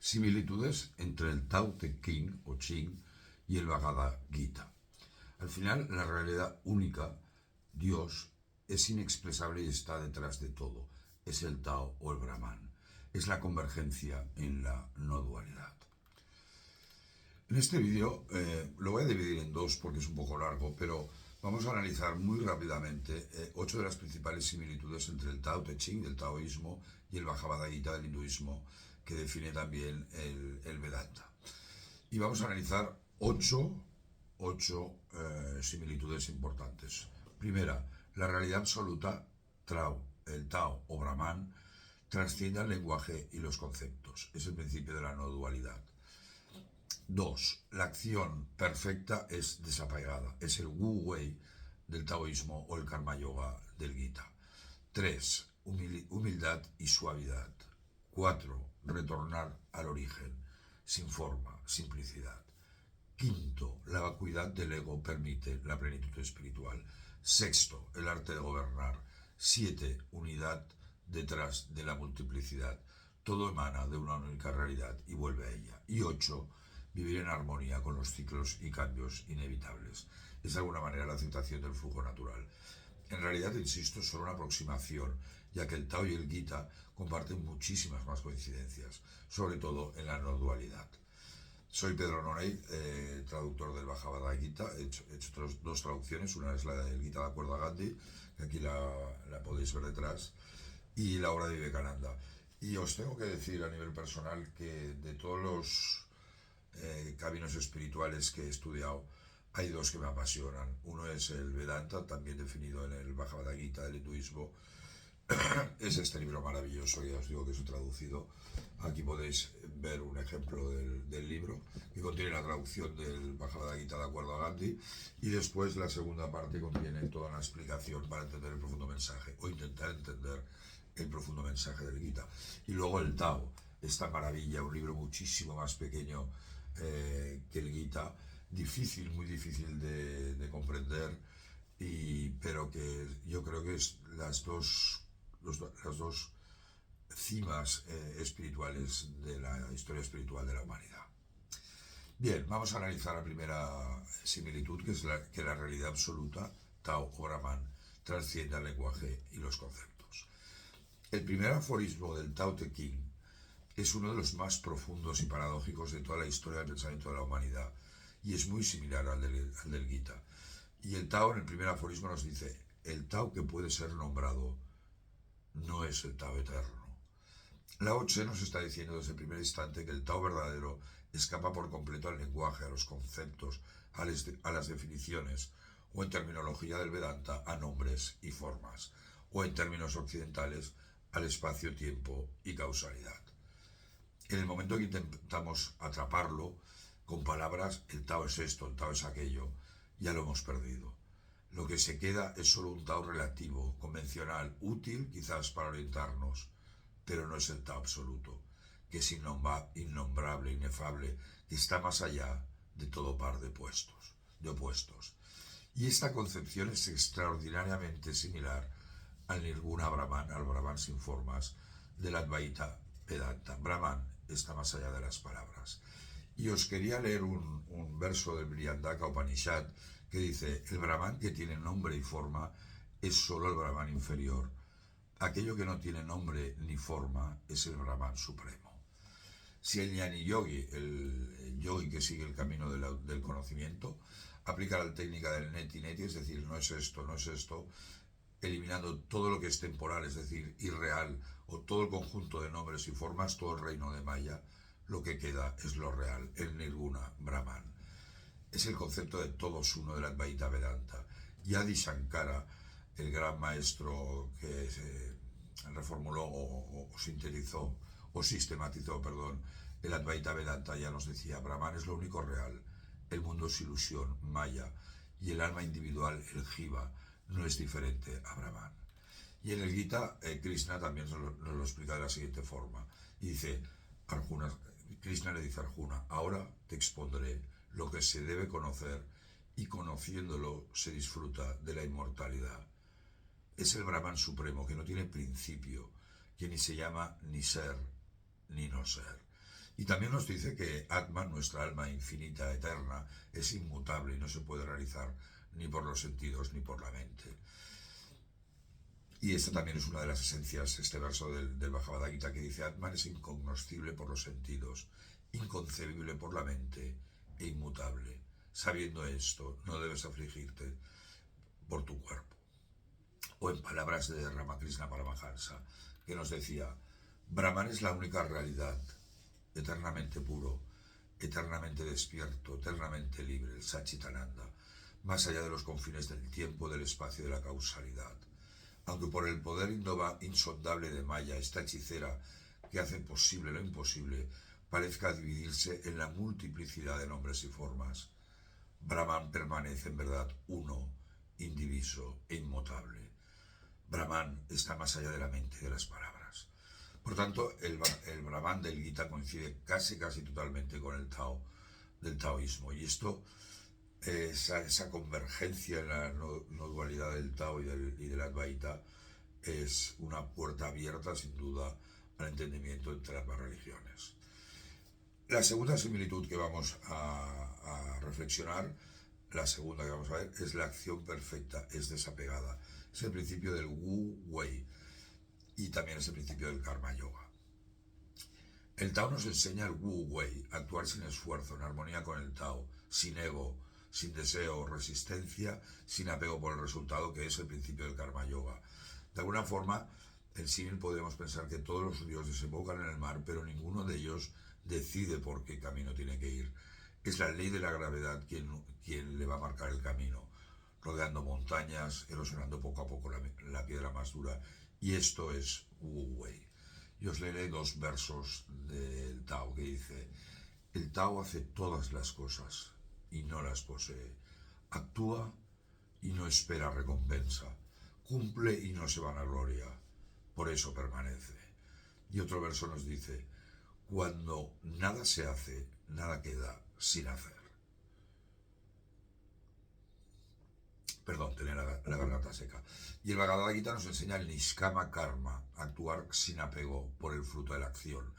Similitudes entre el Tao Te Ching o Ching y el Bhagavad Gita. Al final, la realidad única, Dios, es inexpresable y está detrás de todo. Es el Tao o el Brahman. Es la convergencia en la no dualidad. En este vídeo lo voy a dividir en dos porque es un poco largo, pero vamos a analizar muy rápidamente 8 de las principales similitudes entre el Tao Te Ching del taoísmo y el Bhagavad Gita del hinduismo, que define también el Vedanta. Y vamos a analizar 8 similitudes importantes. Primera, la realidad absoluta, el Tao o Brahman, trasciende al lenguaje y los conceptos. Es el principio de la no dualidad. 2. La acción perfecta es desapegada. Es el Wu Wei del taoísmo o el Karma Yoga del Gita. 3. Humildad y suavidad. 4. Retornar al origen, sin forma, simplicidad. 5. La vacuidad del ego permite la plenitud espiritual. 6. El arte de gobernar. 7. Unidad detrás de la multiplicidad. Todo emana de una única realidad y vuelve a ella. Y 8. Vivir en armonía con los ciclos y cambios inevitables. Es de alguna manera la aceptación del flujo natural. En realidad, insisto, es solo una aproximación, ya que el Tao y el Gita comparten muchísimas más coincidencias, sobre todo en la no dualidad. Soy Pedro Noney, traductor del Bhagavad Gita. He hecho dos traducciones, una es la del Gita de acuerdo a Gandhi, que aquí la podéis ver detrás, y la obra de Vivekananda. Y os tengo que decir a nivel personal que de todos los caminos espirituales que he estudiado, hay dos que me apasionan. Uno es el Vedanta, también definido en el Bhagavad Gita del hinduismo. Es este libro maravilloso, ya os digo que es traducido. Aquí podéis ver un ejemplo del libro, que contiene la traducción del Bhagavad Gita de acuerdo a Gandhi, y después la segunda parte contiene toda una explicación para entender el profundo mensaje, o intentar entender el profundo mensaje del Gita. Y luego el Tao, esta maravilla, un libro muchísimo más pequeño que el Gita, difícil, muy difícil de comprender, pero que yo creo que es las dos cimas espirituales de la historia espiritual de la humanidad. Bien, vamos a analizar la primera similitud, que es que la realidad absoluta, Tao o Brahman, trasciende al lenguaje y los conceptos. El primer aforismo del Tao Te Ching es uno de los más profundos y paradójicos de toda la historia del pensamiento de la humanidad, y es muy similar al del Gita. Y el Tao en el primer aforismo nos dice: el Tao que puede ser nombrado no es el Tao eterno. Lao Tse nos está diciendo desde el primer instante que el Tao verdadero escapa por completo al lenguaje, a los conceptos, a las definiciones, o en terminología del Vedanta, a nombres y formas, o en términos occidentales, al espacio-tiempo y causalidad. En el momento que intentamos atraparlo con palabras, el Tao es esto, el Tao es aquello, ya lo hemos perdido. Lo que se queda es solo un Tao relativo, convencional, útil quizás para orientarnos, pero no es el Tao absoluto, que es innombrable, inefable, que está más allá de todo par de opuestos. Y esta concepción es extraordinariamente similar al Nirguna Brahman, al Brahman sin formas, del Advaita Vedanta. Brahman está más allá de las palabras. Y os quería leer un verso del Brihadranyaka Upanishad que dice: el Brahman que tiene nombre y forma es solo el Brahman inferior. Aquello que no tiene nombre ni forma es el Brahman supremo. Si el Jnani Yogi, el yogi que sigue el camino del conocimiento, aplica la técnica del neti neti, es decir, no es esto, eliminando todo lo que es temporal, es decir, irreal, o todo el conjunto de nombres y formas, todo el reino de Maya, lo que queda es lo real, el Nirguna Brahman. Es el concepto de todos uno del Advaita Vedanta. Y Adi Shankara, el gran maestro que reformuló o sintetizó o sistematizó, el Advaita Vedanta, ya nos decía: Brahman es lo único real, el mundo es ilusión, Maya, y el alma individual, el Jiva, no es diferente a Brahman. Y en el Gita, Krishna también nos lo explica de la siguiente forma, y dice: Krishna le dice a Arjuna: ahora te expondré lo que se debe conocer, y conociéndolo se disfruta de la inmortalidad. Es el Brahman supremo, que no tiene principio, que ni se llama ni ser ni no ser. Y también nos dice que Atman, nuestra alma infinita, eterna, es inmutable y no se puede realizar ni por los sentidos ni por la mente. Y esta también es una de las esencias, este verso del Bhagavad Gita, que dice: Atman es incognoscible por los sentidos, inconcebible por la mente e inmutable. Sabiendo esto, no debes afligirte por tu cuerpo. O en palabras de Ramakrishna Paramahansa, que nos decía: Brahman es la única realidad, eternamente puro, eternamente despierto, eternamente libre, el Satchitananda, más allá de los confines del tiempo, del espacio y de la causalidad. Aunque por el poder insondable de Maya, esta hechicera que hace posible lo imposible, parezca dividirse en la multiplicidad de nombres y formas, Brahman permanece en verdad uno, indiviso e inmutable. Brahman está más allá de la mente y de las palabras. Por tanto, el Brahman del Gita coincide casi totalmente con el Tao del taoísmo. Y esto, esa convergencia en la no dualidad del Tao y del Advaita, es una puerta abierta, sin duda, al entendimiento entre ambas religiones. La segunda similitud que vamos a reflexionar, la segunda que vamos a ver, es la acción perfecta, es desapegada. Es el principio del Wu Wei y también es el principio del Karma Yoga. El Tao nos enseña el Wu Wei, actuar sin esfuerzo, en armonía con el Tao, sin ego, sin deseo o resistencia, sin apego por el resultado, que es el principio del Karma Yoga. De alguna forma, en símil podemos pensar que todos los ríos desembocan en el mar, pero ninguno de ellos decide por qué camino tiene que ir. Es la ley de la gravedad quien le va a marcar el camino, rodeando montañas, erosionando poco a poco la piedra más dura. Y esto es Wu Wei. Y os leeré dos versos del Tao que dice: el Tao hace todas las cosas y no las posee. Actúa y no espera recompensa. Cumple y no se vanagloria. Por eso permanece. Y otro verso nos dice: cuando nada se hace, nada queda sin hacer. Perdón, tenía la garganta seca. Y el Bhagavad Gita nos enseña el Niskama Karma, actuar sin apego por el fruto de la acción,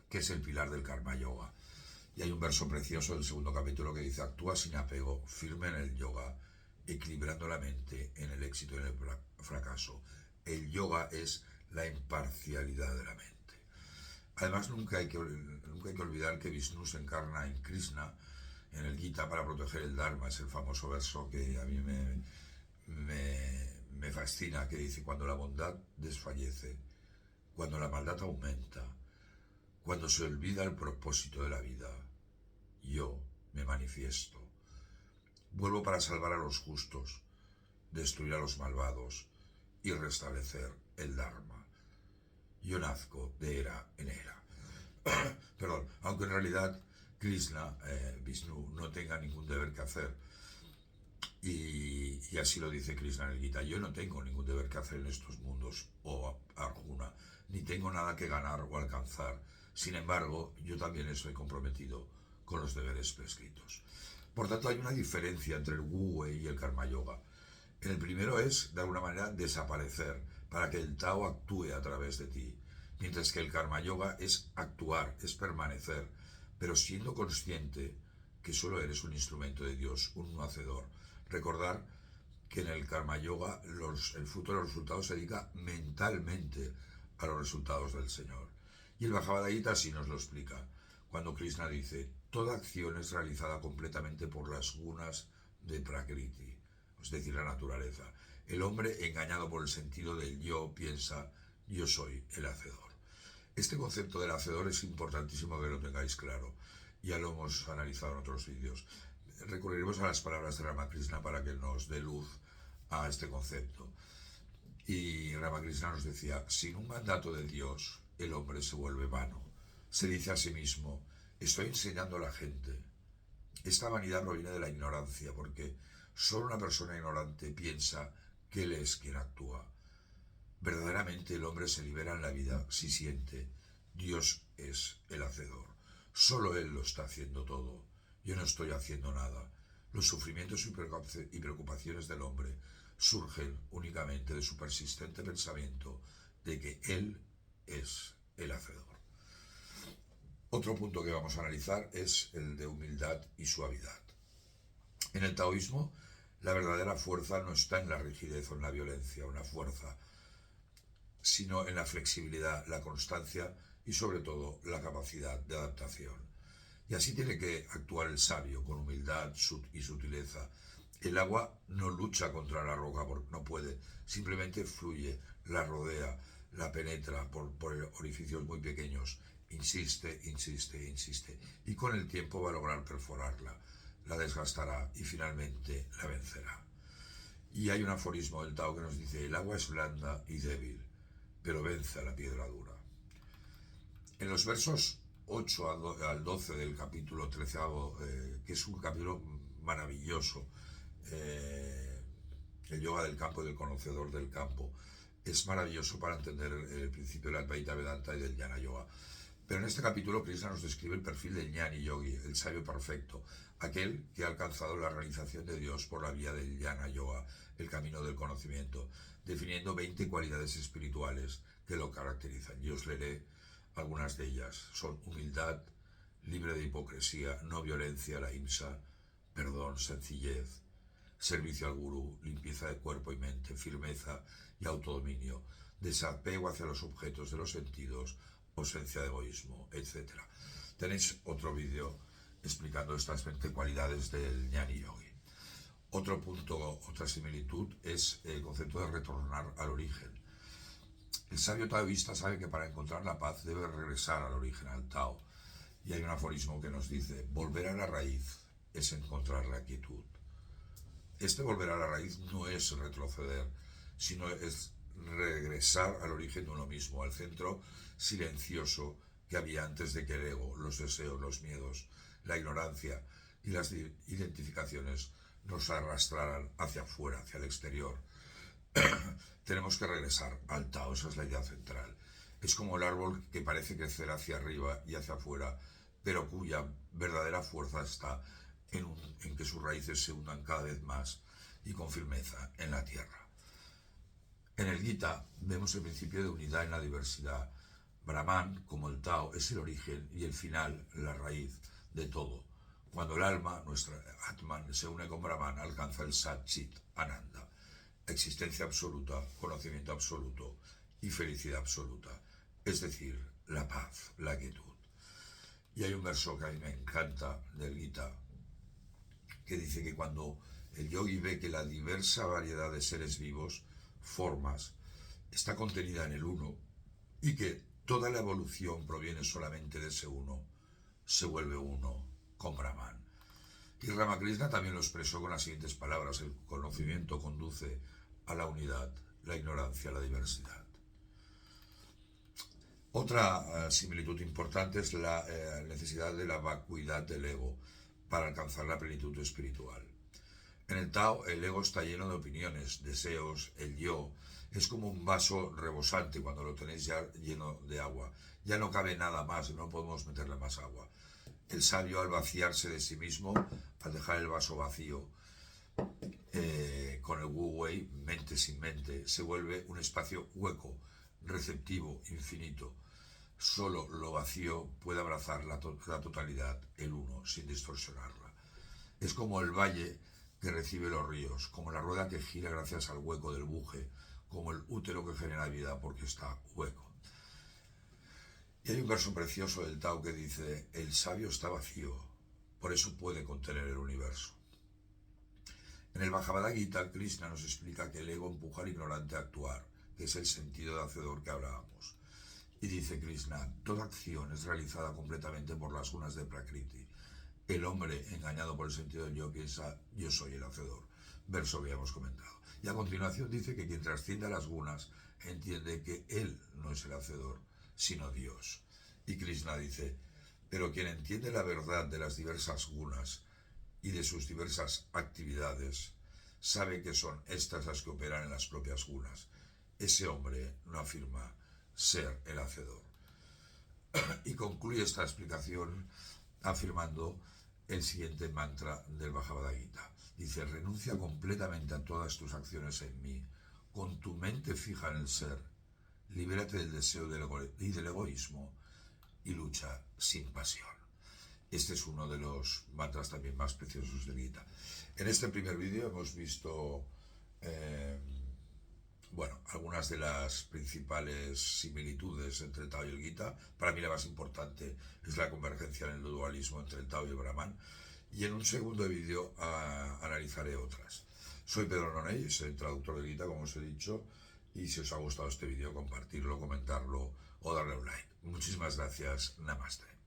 que es el pilar del Karma Yoga. Y hay un verso precioso del segundo capítulo que dice: actúa sin apego, firme en el yoga, equilibrando la mente en el éxito y en el fracaso. El yoga es la imparcialidad de la mente. Además, nunca hay que olvidar que Vishnu se encarna en Krishna, en el Gita, para proteger el Dharma. Es el famoso verso que a mí me fascina, que dice: cuando la bondad desfallece, cuando la maldad aumenta, cuando se olvida el propósito de la vida, yo me manifiesto. Vuelvo para salvar a los justos, destruir a los malvados y restablecer el Dharma. Yo nazco de era en era. Perdón, aunque en realidad Krishna, Vishnu, no tenga ningún deber que hacer. Y así lo dice Krishna en el Gita: yo no tengo ningún deber que hacer en estos mundos, o Arjuna, ni tengo nada que ganar o alcanzar. Sin embargo, yo también estoy comprometido con los deberes prescritos. Por tanto, hay una diferencia entre el Wu Wei y el Karma Yoga. En el primero es, de alguna manera, desaparecer para que el Tao actúe a través de ti, mientras que el Karma Yoga es actuar, es permanecer, pero siendo consciente que solo eres un instrumento de Dios, un hacedor. Recordar que en el Karma Yoga el fruto de los resultados se dedica mentalmente a los resultados del Señor. Y el Bhagavad Gita así nos lo explica, cuando Krishna dice: toda acción es realizada completamente por las gunas de Prakriti, es decir, la naturaleza. El hombre, engañado por el sentido del yo, piensa: yo soy el hacedor. Este concepto del hacedor es importantísimo que lo tengáis claro. Ya lo hemos analizado en otros vídeos. Recurriremos a las palabras de Ramakrishna para que nos dé luz a este concepto. Y Ramakrishna nos decía: sin un mandato de Dios, el hombre se vuelve vano. Se dice a sí mismo: estoy enseñando a la gente. Esta vanidad proviene de la ignorancia, porque solo una persona ignorante piensa que él es quien actúa. Verdaderamente el hombre se libera en la vida si siente: Dios es el hacedor. Solo Él lo está haciendo todo. Yo no estoy haciendo nada. Los sufrimientos y preocupaciones del hombre surgen únicamente de su persistente pensamiento de que Él es el hacedor. Otro punto que vamos a analizar es el de humildad y suavidad. En el taoísmo, la verdadera fuerza no está en la rigidez o en la violencia, una fuerza, sino en la flexibilidad, la constancia y sobre todo la capacidad de adaptación. Y así tiene que actuar el sabio, con humildad y sutileza. El agua no lucha contra la roca porque no puede, simplemente fluye, la rodea, la penetra por orificios muy pequeños, insiste, insiste, insiste, y con el tiempo va a lograr perforarla, la desgastará y finalmente la vencerá. Y hay un aforismo del Tao que nos dice: el agua es blanda y débil, pero vence a la piedra dura. En los versos 8 al 12 del capítulo 13, que es un capítulo maravilloso, el yoga del campo y del conocedor del campo, es maravilloso para entender el principio del Advaita Vedanta y del Jnana Yoga. Pero en este capítulo Krishna nos describe el perfil del Jnani Yogi, el sabio perfecto, aquel que ha alcanzado la realización de Dios por la vía del Jnana Yoga, el camino del conocimiento, definiendo 20 cualidades espirituales que lo caracterizan. Yo os leeré algunas de ellas. Son humildad, libre de hipocresía, no violencia, la ahimsa, perdón, sencillez, servicio al gurú, limpieza de cuerpo y mente, firmeza y autodominio, desapego hacia los objetos de los sentidos, ausencia de egoísmo, etc. Tenéis otro vídeo explicando estas 20 cualidades del Jnani Yogi. Otro punto, otra similitud es el concepto de retornar al origen. El sabio taoísta sabe que para encontrar la paz debe regresar al origen, al Tao. Y hay un aforismo que nos dice: volver a la raíz es encontrar la quietud. Este volver a la raíz no es retroceder, sino es regresar al origen de uno mismo, al centro silencioso que había antes de que el ego, los deseos, los miedos, la ignorancia y las identificaciones nos arrastraran hacia afuera, hacia el exterior. Tenemos que regresar al Tao, esa es la idea central. Es como el árbol que parece crecer hacia arriba y hacia afuera, pero cuya verdadera fuerza está en que sus raíces se hundan cada vez más y con firmeza en la tierra. En el Gita vemos el principio de unidad en la diversidad. Brahman, como el Tao, es el origen y el final, la raíz de todo. Cuando el alma, nuestra Atman, se une con Brahman, alcanza el Sat Chit Ananda, existencia absoluta, conocimiento absoluto y felicidad absoluta, es decir, la paz, la quietud. Y hay un verso que a mí me encanta del Gita, que dice que cuando el yogi ve que la diversa variedad de seres vivos, formas, está contenida en el uno y que toda la evolución proviene solamente de ese uno, se vuelve uno con Brahman. Y Ramakrishna también lo expresó con las siguientes palabras: el conocimiento conduce a la unidad, la ignorancia a la diversidad. Otra similitud importante es la necesidad de la vacuidad del ego para alcanzar la plenitud espiritual. En el Tao, el ego está lleno de opiniones, deseos, el yo. Es como un vaso rebosante cuando lo tenéis ya lleno de agua. Ya no cabe nada más, no podemos meterle más agua. El sabio, al vaciarse de sí mismo, al dejar el vaso vacío, con el Wu Wei, mente sin mente, se vuelve un espacio hueco, receptivo, infinito. Solo lo vacío puede abrazar la totalidad, el uno, sin distorsionarla. Es como el valle que recibe los ríos, como la rueda que gira gracias al hueco del buje, como el útero que genera vida porque está hueco. Y hay un verso precioso del Tao que dice: el sabio está vacío, por eso puede contener el universo. En el Bhagavad Gita, Krishna nos explica que el ego empuja al ignorante a actuar, que es el sentido de hacedor que hablábamos. Y dice Krishna: toda acción es realizada completamente por las gunas de Prakriti. El hombre, engañado por el sentido del yo, piensa: yo soy el hacedor. Verso que ya hemos comentado. Y a continuación dice que quien trasciende a las gunas entiende que él no es el hacedor, sino Dios. Y Krishna dice: pero quien entiende la verdad de las diversas gunas y de sus diversas actividades, sabe que son estas las que operan en las propias gunas. Ese hombre no afirma ser el hacedor. Y concluye esta explicación afirmando el siguiente mantra del Bhagavad Gita. Dice: renuncia completamente a todas tus acciones en mí, con tu mente fija en el ser, libérate del deseo y del egoísmo, y lucha sin pasión. Este es uno de los mantras también más preciosos del Gita. En este primer vídeo hemos visto algunas de las principales similitudes entre el Tao y el Gita. Para mí la más importante es la convergencia en el dualismo entre el Tao y el Brahman. Y en un segundo vídeo analizaré otras. Soy Pedro Nonell, soy el traductor del Gita, como os he dicho, y si os ha gustado este vídeo, compartirlo, comentarlo o darle un like. Muchísimas gracias. Namaste.